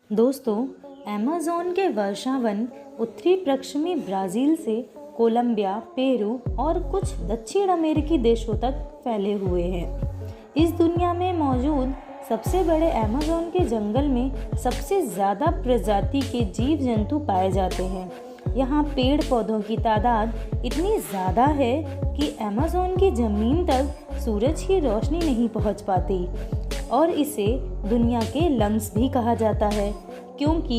दोस्तों, अमेज़न के वर्षावन उत्तरी पश्चिमी ब्राज़ील से कोलंबिया, पेरू और कुछ दक्षिण अमेरिकी देशों तक फैले हुए हैं। इस दुनिया में मौजूद सबसे बड़े अमेज़न के जंगल में सबसे ज़्यादा प्रजाति के जीव जंतु पाए जाते हैं। यहाँ पेड़ पौधों की तादाद इतनी ज़्यादा है कि अमेज़न की ज़मीन तक सूरज की रोशनी नहीं पहुँच पाती और इसे दुनिया के लंग्स भी कहा जाता है, क्योंकि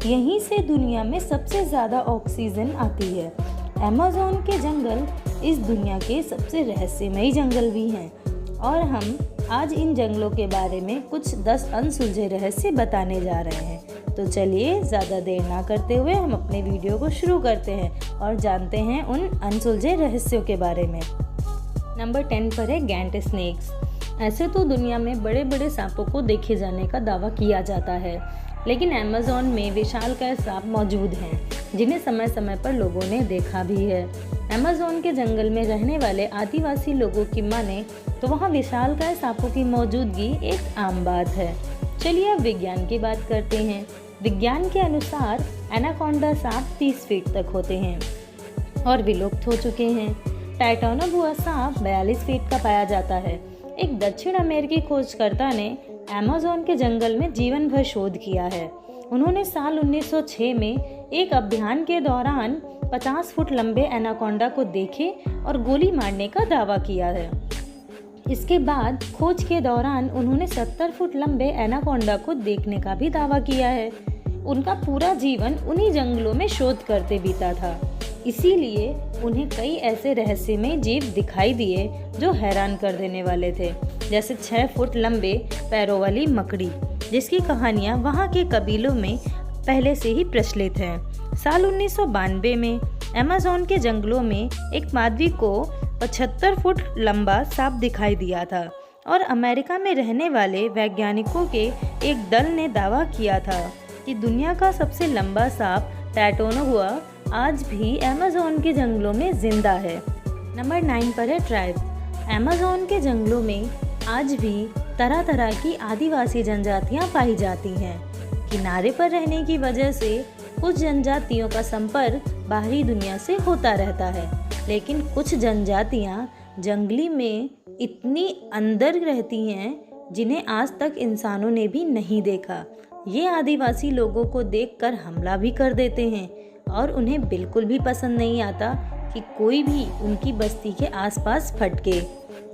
यहीं से दुनिया में सबसे ज़्यादा ऑक्सीजन आती है। अमेज़न के जंगल इस दुनिया के सबसे रहस्यमयी जंगल भी हैं और हम आज इन जंगलों के बारे में कुछ 10 अनसुलझे रहस्य बताने जा रहे हैं। तो चलिए ज़्यादा देर ना करते हुए हम अपने वीडियो को शुरू करते हैं और जानते हैं उन अनसुलझे रहस्यों के बारे में। नंबर 10 पर है गैंट स्नेक्स। ऐसे तो दुनिया में बड़े बड़े सांपों को देखे जाने का दावा किया जाता है, लेकिन अमेज़न में विशालकाय सांप मौजूद हैं जिन्हें समय समय पर लोगों ने देखा भी है। अमेज़न के जंगल में रहने वाले आदिवासी लोगों की माने तो वहाँ विशालकाय सांपों की मौजूदगी एक आम बात है। चलिए अब विज्ञान की बात करते हैं। विज्ञान के अनुसार एनाकोंडा सांप 30 फीट तक होते हैं और विलुप्त हो चुके हैं। टाइटानोबुआ सांप 42 फीट का पाया जाता है। एक दक्षिण अमेरिकी खोजकर्ता ने अमेज़न के जंगल में जीवन भर शोध किया है। उन्होंने साल 1906 में एक अभियान के दौरान 50 फुट लंबे एनाकोंडा को देखे और गोली मारने का दावा किया है। इसके बाद खोज के दौरान उन्होंने 70 फुट लंबे एनाकोंडा को देखने का भी दावा किया है। उनका पूरा जीवन उन्हीं जंगलों में शोध करते बीता था, इसीलिए उन्हें कई ऐसे रहस्यमय जीव दिखाई दिए जो हैरान कर देने वाले थे, जैसे 6 फुट लंबे पैरों वाली मकड़ी, जिसकी कहानियाँ वहाँ के कबीलों में पहले से ही प्रचलित हैं। साल 1992 में अमेज़न के जंगलों में एक मानवी को 75 फुट लंबा सांप दिखाई दिया था और अमेरिका में रहने वाले वैज्ञानिकों के एक दल ने दावा किया था कि दुनिया का सबसे लंबा सांप टाइटानोबुआ आज भी अमेज़न के जंगलों में जिंदा है। नंबर 9 पर है ट्राइब। अमेज़न के जंगलों में आज भी तरह तरह की आदिवासी जनजातियां पाई जाती हैं। किनारे पर रहने की वजह से कुछ जनजातियों का संपर्क बाहरी दुनिया से होता रहता है, लेकिन कुछ जनजातियां जंगली में इतनी अंदर रहती हैं जिन्हें आज तक इंसानों ने भी नहीं देखा। ये आदिवासी लोगों को देखकर हमला भी कर देते हैं और उन्हें बिल्कुल भी पसंद नहीं आता कि कोई भी उनकी बस्ती के आसपास फटके।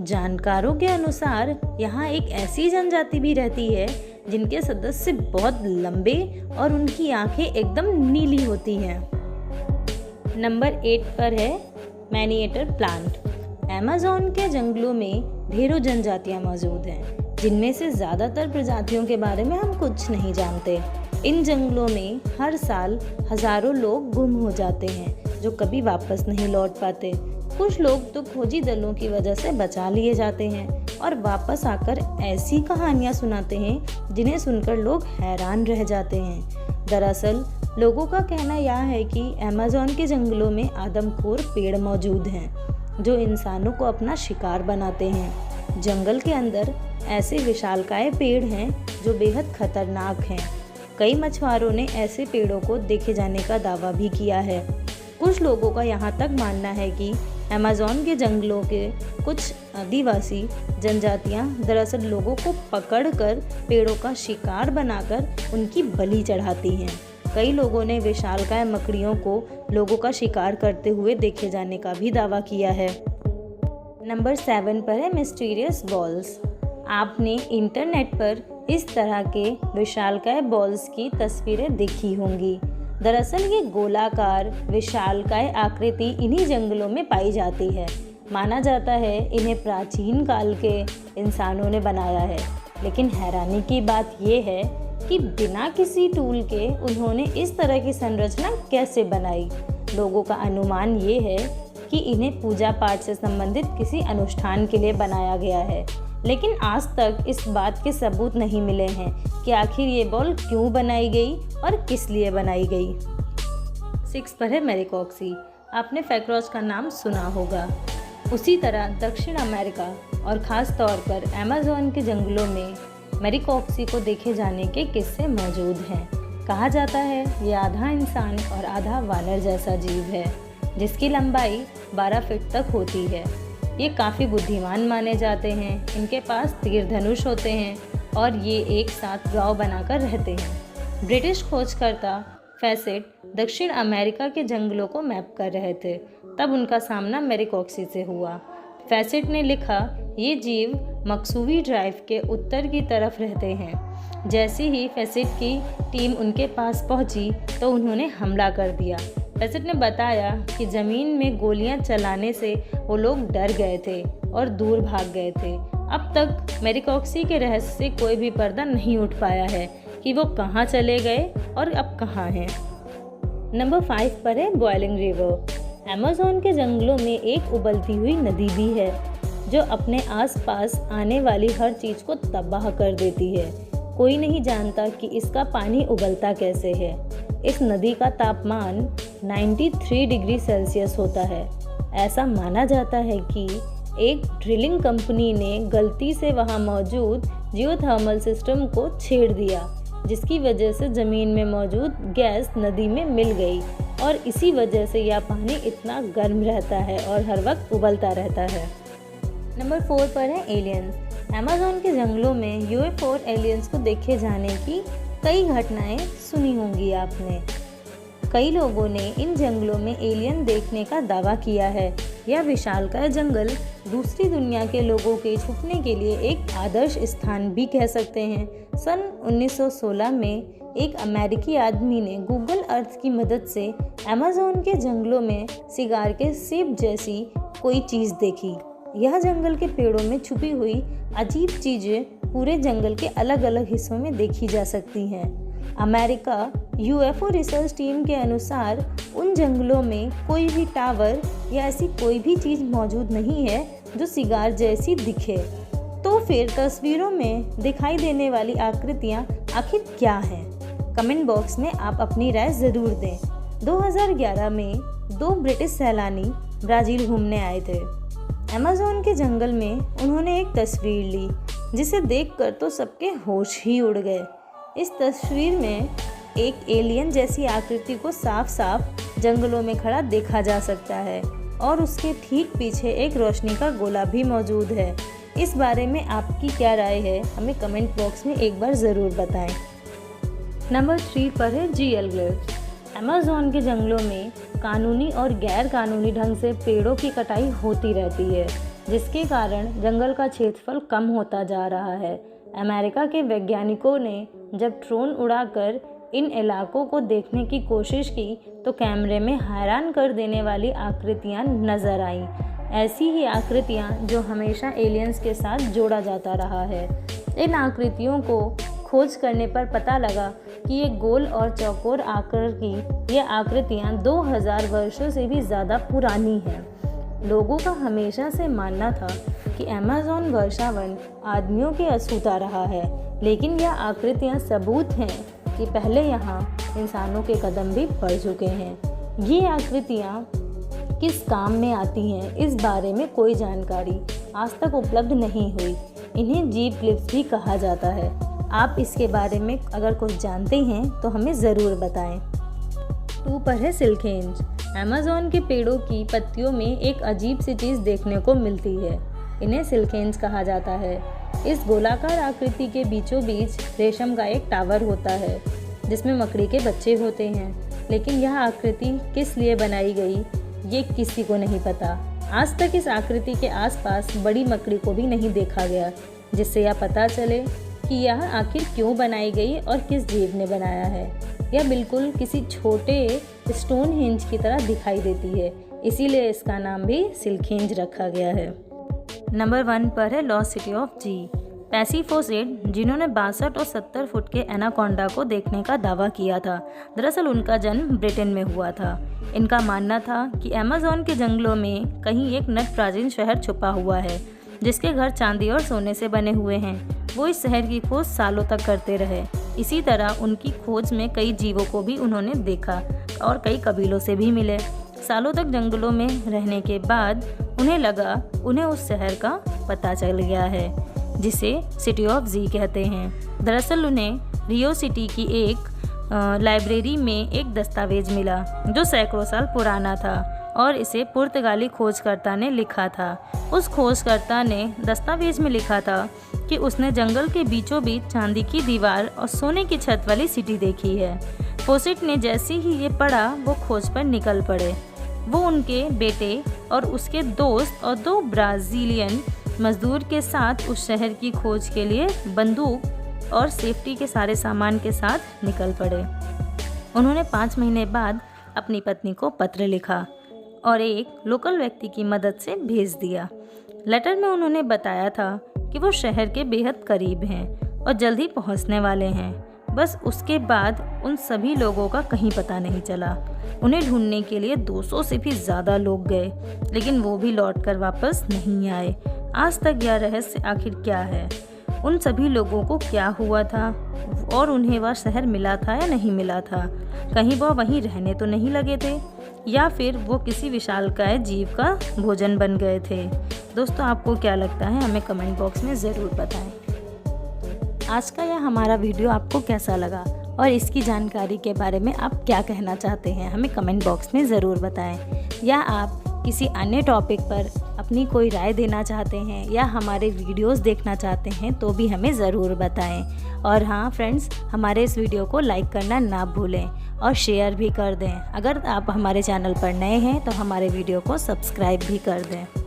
जानकारों के अनुसार यहाँ एक ऐसी जनजाति भी रहती है जिनके सदस्य बहुत लंबे और उनकी आंखें एकदम नीली होती हैं। नंबर 8 पर है मैनीएटर प्लांट। अमेज़न के जंगलों में ढेरों जनजातियाँ मौजूद हैं, जिनमें से ज़्यादातर प्रजातियों के बारे में हम कुछ नहीं जानते। इन जंगलों में हर साल हजारों लोग गुम हो जाते हैं जो कभी वापस नहीं लौट पाते। कुछ लोग तो खोजी दलों की वजह से बचा लिए जाते हैं और वापस आकर ऐसी कहानियां सुनाते हैं जिन्हें सुनकर लोग हैरान रह जाते हैं। दरअसल लोगों का कहना यह है कि अमेज़न के जंगलों में आदमखोर पेड़ मौजूद हैं जो इंसानों को अपना शिकार बनाते हैं। जंगल के अंदर ऐसे विशालकाय पेड़ हैं जो बेहद खतरनाक हैं। कई मछुआरों ने ऐसे पेड़ों को देखे जाने का दावा भी किया है। कुछ लोगों का यहाँ तक मानना है कि अमेज़न के जंगलों के कुछ आदिवासी जनजातियाँ दरअसल लोगों को पकड़कर पेड़ों का शिकार बनाकर उनकी बलि चढ़ाती हैं। कई लोगों ने विशालकाय मकड़ियों को लोगों का शिकार करते हुए देखे जाने का भी दावा किया है। नंबर 7 पर है मिस्टीरियस बॉल्स। आपने इंटरनेट पर इस तरह के विशालकाय बॉल्स की तस्वीरें देखी होंगी। दरअसल ये गोलाकार विशालकाय आकृति इन्हीं जंगलों में पाई जाती है। माना जाता है इन्हें प्राचीन काल के इंसानों ने बनाया है, लेकिन हैरानी की बात यह है कि बिना किसी टूल के उन्होंने इस तरह की संरचना कैसे बनाई। लोगों का अनुमान ये है कि इन्हें पूजा पाठ से संबंधित किसी अनुष्ठान के लिए बनाया गया है, लेकिन आज तक इस बात के सबूत नहीं मिले हैं कि आखिर ये बॉल क्यों बनाई गई और किस लिए बनाई गई। 6 पर है मेरिकॉक्सी। आपने फैक्रोच का नाम सुना होगा। उसी तरह दक्षिण अमेरिका और ख़ास तौर पर अमेज़न के जंगलों में मेरिकॉक्सी को देखे जाने के किस्से मौजूद हैं। कहा जाता है ये आधा इंसान और आधा वानर जैसा जीव है, जिसकी लंबाई 12 फीट तक होती है। ये काफ़ी बुद्धिमान माने जाते हैं। इनके पास तीर धनुष होते हैं और ये एक साथ गांव बनाकर रहते हैं। ब्रिटिश खोजकर्ता फैसेट दक्षिण अमेरिका के जंगलों को मैप कर रहे थे, तब उनका सामना मेरिकोक्सी से हुआ। फैसेट ने लिखा, ये जीव मक्सूवी ड्राइव के उत्तर की तरफ रहते हैं। जैसे ही फैसेट की टीम उनके पास पहुंची तो उन्होंने हमला कर दिया। फैसेट ने बताया कि ज़मीन में गोलियां चलाने से वो लोग डर गए थे और दूर भाग गए थे। अब तक मेरिकोक्सी के रहस्य से कोई भी पर्दा नहीं उठ पाया है कि वो कहाँ चले गए और अब कहाँ हैं। नंबर 5 पर है बॉइलिंग रिवर। अमेज़न के जंगलों में एक उबलती हुई नदी भी है जो अपने आसपास आने वाली हर चीज़ को तबाह कर देती है। कोई नहीं जानता कि इसका पानी उबलता कैसे है। इस नदी का तापमान 93 डिग्री सेल्सियस होता है। ऐसा माना जाता है कि एक ड्रिलिंग कंपनी ने गलती से वहां मौजूद जियोथर्मल सिस्टम को छेड़ दिया, जिसकी वजह से ज़मीन में मौजूद गैस नदी में मिल गई और इसी वजह से यह पानी इतना गर्म रहता है और हर वक्त उबलता रहता है। नंबर 4 पर है एलियंस। अमेज़न के जंगलों में यूएफओ और एलियंस को देखे जाने की कई घटनाएं सुनी होंगी आपने। कई लोगों ने इन जंगलों में एलियन देखने का दावा किया है। यह विशालकाय जंगल दूसरी दुनिया के लोगों के छुपने के लिए एक आदर्श स्थान भी कह सकते हैं। सन 1916 में एक अमेरिकी आदमी ने गूगल अर्थ की मदद से अमेज़न के जंगलों में सिगार के सेब जैसी कोई चीज़ देखी। यह जंगल के पेड़ों में छुपी हुई अजीब चीज़ें पूरे जंगल के अलग अलग हिस्सों में देखी जा सकती हैं। अमेरिका यूएफओ रिसर्च टीम के अनुसार उन जंगलों में कोई भी टावर या ऐसी कोई भी चीज़ मौजूद नहीं है जो सिगार जैसी दिखे। तो फिर तस्वीरों में दिखाई देने वाली आकृतियाँ आखिर क्या हैं? कमेंट बॉक्स में आप अपनी राय ज़रूर दें। 2011 में 2 ब्रिटिश सैलानी ब्राज़ील घूमने आए थे। अमेज़न के जंगल में उन्होंने एक तस्वीर ली जिसे देखकर तो सबके होश ही उड़ गए। इस तस्वीर में एक एलियन जैसी आकृति को साफ साफ जंगलों में खड़ा देखा जा सकता है और उसके ठीक पीछे एक रोशनी का गोला भी मौजूद है। इस बारे में आपकी क्या राय है, हमें कमेंट बॉक्स में एक बार ज़रूर बताएं। नंबर 3 पर है जीएल ग्लिफ्स। अमेज़न के जंगलों में कानूनी और गैर कानूनी ढंग से पेड़ों की कटाई होती रहती है, जिसके कारण जंगल का क्षेत्रफल कम होता जा रहा है। अमेरिका के वैज्ञानिकों ने जब ड्रोन उड़ाकर इन इलाकों को देखने की कोशिश की तो कैमरे में हैरान कर देने वाली आकृतियां नजर आईं। ऐसी ही आकृतियां जो हमेशा एलियंस के साथ जोड़ा जाता रहा है। इन आकृतियों को खोज करने पर पता लगा कि ये गोल और चौकोर आकार की ये आकृतियां 2000 वर्षों से भी ज़्यादा पुरानी हैं। लोगों का हमेशा से मानना था कि अमेज़न वर्षावन आदमियों के अछूता रहा है, लेकिन यह आकृतियां सबूत हैं कि पहले यहाँ इंसानों के कदम भी पड़ चुके हैं। ये आकृतियाँ किस काम में आती हैं, इस बारे में कोई जानकारी आज तक उपलब्ध नहीं हुई। इन्हें जीव ग्लिफ्स भी कहा जाता है। आप इसके बारे में अगर कुछ जानते हैं तो हमें ज़रूर बताएं। 2 पर है सिल्कहेंज। अमेज़न के पेड़ों की पत्तियों में एक अजीब सी चीज़ देखने को मिलती है। इन्हें सिल्कहेंज कहा जाता है। इस गोलाकार आकृति के बीचों बीच रेशम का एक टावर होता है जिसमें मकड़ी के बच्चे होते हैं, लेकिन यह आकृति किस लिए बनाई गई ये किसी को नहीं पता। आज तक इस आकृति के आसपास बड़ी मकड़ी को भी नहीं देखा गया, जिससे यह पता चले कि यह आखिर क्यों बनाई गई और किस जीव ने बनाया है। यह बिल्कुल किसी छोटे स्टोनहेंज की तरह दिखाई देती है, इसीलिए इसका नाम भी सिल्कहेंज रखा गया है। नंबर 1 पर है लॉस्ट सिटी ऑफ जी। पैसिफोसेड, जिन्होंने 62 और 70 फुट के एनाकोंडा को देखने का दावा किया था, दरअसल उनका जन्म ब्रिटेन में हुआ था। इनका मानना था कि अमेज़न के जंगलों में कहीं एक नट प्राचीन शहर छुपा हुआ है जिसके घर चांदी और सोने से बने हुए हैं। वो इस शहर की खोज सालों तक करते रहे। इसी तरह उनकी खोज में कई जीवों को भी उन्होंने देखा और कई कबीलों से भी मिले। सालों तक जंगलों में रहने के बाद उन्हें लगा उन्हें उस शहर का पता चल गया है जिसे सिटी ऑफ जी कहते हैं। दरअसल उन्हें रियो सिटी की एक लाइब्रेरी में एक दस्तावेज मिला जो सैकड़ों साल पुराना था और इसे पुर्तगाली खोजकर्ता ने लिखा था। उस खोजकर्ता ने दस्तावेज में लिखा था कि उसने जंगल के बीचों बीच चांदी की दीवार और सोने की छत वाली सिटी देखी है। फोसिट ने जैसे ही ये पढ़ा वो खोज पर निकल पड़े। वो उनके बेटे और उसके दोस्त और 2 ब्राज़ीलियन मजदूर के साथ उस शहर की खोज के लिए बंदूक और सेफ्टी के सारे सामान के साथ निकल पड़े। उन्होंने 5 महीने बाद अपनी पत्नी को पत्र लिखा और एक लोकल व्यक्ति की मदद से भेज दिया। लेटर में उन्होंने बताया था कि वो शहर के बेहद करीब हैं और जल्द ही पहुंचने वाले हैं। बस उसके बाद उन सभी लोगों का कहीं पता नहीं चला। उन्हें ढूंढने के लिए 200 से भी ज़्यादा लोग गए, लेकिन वो भी लौटकर वापस नहीं आए। आज तक यह रहस्य आखिर क्या है? उन सभी लोगों को क्या हुआ था और उन्हें वह शहर मिला था या नहीं मिला था? कहीं वह वहीं रहने तो नहीं लगे थे या फिर वो किसी विशालकाय जीव का भोजन बन गए थे? दोस्तों, आपको क्या लगता है? हमें कमेंट बॉक्स में ज़रूर बताएं। आज का यह हमारा वीडियो आपको कैसा लगा और इसकी जानकारी के बारे में आप क्या कहना चाहते हैं? हमें कमेंट बॉक्स में ज़रूर बताएं। या आप किसी अन्य टॉपिक पर अपनी कोई राय देना चाहते हैं या हमारे वीडियोस देखना चाहते हैं तो भी हमें ज़रूर बताएं। और हाँ फ्रेंड्स, हमारे इस वीडियो को लाइक करना ना भूलें और शेयर भी कर दें। अगर आप हमारे चैनल पर नए हैं तो हमारे वीडियो को सब्सक्राइब भी कर दें।